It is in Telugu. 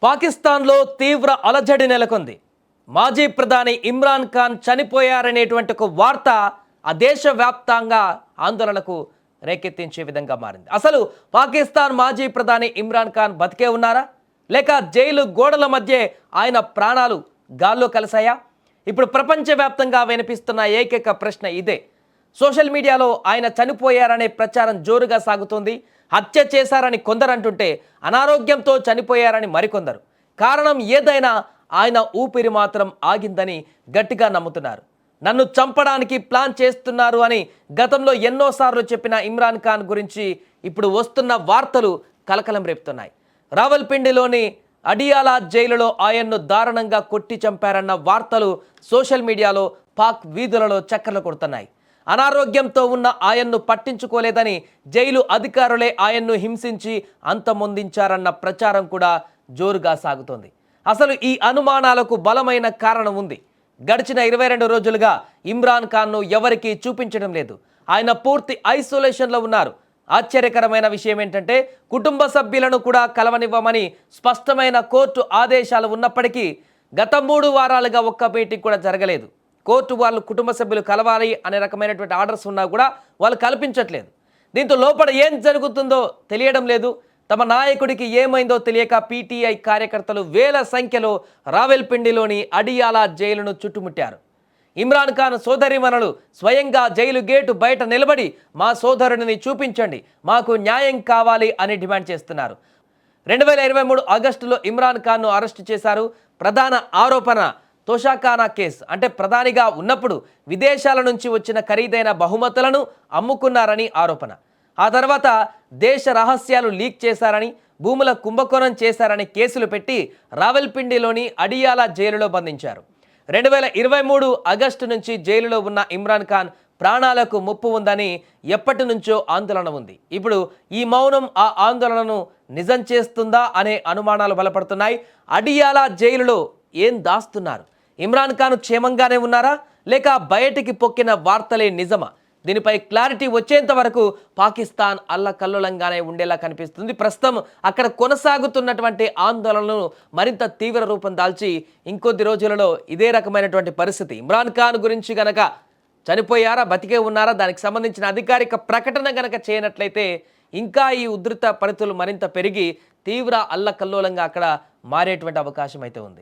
పాకిస్తాన్లో తీవ్ర అలజడి నెలకొంది. మాజీ ప్రధాని ఇమ్రాన్ ఖాన్ చనిపోయారనేటువంటి ఒక వార్త ఆ దేశవ్యాప్తంగా ఆందోళనకు రేకెత్తించే విధంగా మారింది. అసలు పాకిస్తాన్ మాజీ ప్రధాని ఇమ్రాన్ ఖాన్ బతికే ఉన్నారా, లేక జైలు గోడల మధ్య ఆయన ప్రాణాలు గాల్లో కలిసాయా? ఇప్పుడు ప్రపంచవ్యాప్తంగా వినిపిస్తున్న ఏకైక ప్రశ్న ఇదే. సోషల్ మీడియాలో ఆయన చనిపోయారనే ప్రచారం జోరుగా సాగుతోంది. హత్య చేశారని కొందరు అంటుంటే అనారోగ్యంతో చనిపోయారని మరికొందరు. కారణం ఏదైనా ఆయన ఊపిరి మాత్రం ఆగిందని గట్టిగా నమ్ముతున్నారు. నన్ను చంపడానికి ప్లాన్ చేస్తున్నారు అని గతంలో ఎన్నోసార్లు చెప్పిన ఇమ్రాన్ ఖాన్ గురించి ఇప్పుడు వస్తున్న వార్తలు కలకలం రేపుతున్నాయి. రావల్పిండిలోని అడియాలా జైలులో ఆయన్ను దారుణంగా కొట్టి చంపారన్న వార్తలు సోషల్ మీడియాలో, పాక్ వీధులలో చక్కర్లు కొడుతున్నాయి. అనారోగ్యంతో ఉన్న ఆయన్ను పట్టించుకోలేదని జైలు అధికారులే ఆయన్ను హింసించి అంతమొందించారన్న ప్రచారం కూడా జోరుగా సాగుతోంది. అసలు ఈ అనుమానాలకు బలమైన కారణం ఉంది. గడిచిన 22 రోజులుగా ఇమ్రాన్ ఖాన్ను ఎవరికీ చూపించడం లేదు. ఆయన పూర్తి ఐసోలేషన్లో ఉన్నారు. ఆశ్చర్యకరమైన విషయం ఏంటంటే కుటుంబ సభ్యులను కూడా కలవనివ్వమని స్పష్టమైన కోర్టు ఆదేశాలు ఉన్నప్పటికీ గత 3 వారాలుగా ఒక్క మీటింగ్ కూడా జరగలేదు. కోర్టు వాళ్ళు కుటుంబ సభ్యులు కలవాలి అనే రకమైనటువంటి ఆర్డర్స్ ఉన్నా కూడా వాళ్ళు కల్పించట్లేదు. దీంతో లోపల ఏం జరుగుతుందో తెలియడం లేదు. తమ నాయకుడికి ఏమైందో తెలియక పీటీఐ కార్యకర్తలు వేల సంఖ్యలో రావెల్పిండిలోని అడియాలా జైలును చుట్టుముట్టారు. ఇమ్రాన్ ఖాన్ సోదరిమణులు స్వయంగా జైలు గేటు బయట నిలబడి మా సోదరుడిని చూపించండి, మాకు న్యాయం కావాలి అని డిమాండ్ చేస్తున్నారు. 2023 ఆగస్టులో ఇమ్రాన్ ఖాన్ను అరెస్టు చేశారు. ప్రధాన ఆరోపణ తోషాఖానా కేసు. అంటే ప్రధానిగా ఉన్నప్పుడు విదేశాల నుంచి వచ్చిన ఖరీదైన బహుమతులను అమ్ముకున్నారని ఆరోపణ. ఆ తర్వాత దేశ రహస్యాలు లీక్ చేశారని, భూముల కుంభకోణం చేశారని కేసులు పెట్టి రావెల్పిండిలోని అడియాలా జైలులో బంధించారు. 2023 ఆగస్టు నుంచి జైలులో ఉన్న ఇమ్రాన్ ఖాన్ ప్రాణాలకు ముప్పు ఉందని ఎప్పటి నుంచో ఆందోళన ఉంది. ఇప్పుడు ఈ మౌనం ఆ ఆందోళనను నిజం చేస్తుందా అనే అనుమానాలు బలపడుతున్నాయి. అడియాలా జైలులో ఏం దాస్తున్నారు? ఇమ్రాన్ ఖాన్ క్షేమంగానే ఉన్నారా, లేక బయటికి పొక్కిన వార్తలే నిజమా? దీనిపై క్లారిటీ వచ్చేంత వరకు పాకిస్తాన్ అల్లకల్లోలంగానే ఉండేలా కనిపిస్తుంది. ప్రస్తుతం అక్కడ కొనసాగుతున్నటువంటి ఆందోళనలు మరింత తీవ్ర రూపం దాల్చి ఇంకొద్ది రోజులలో ఇదే రకమైనటువంటి పరిస్థితి. ఇమ్రాన్ ఖాన్ గురించి గనక చనిపోయారా, బతికే ఉన్నారా, దానికి సంబంధించిన అధికారిక ప్రకటన గనక చేయనట్లయితే ఇంకా ఈ ఉధృత పరిస్థితులు మరింత పెరిగి తీవ్ర అల్లకల్లోలంగా అక్కడ మారేటువంటి అవకాశం అయితే ఉంది.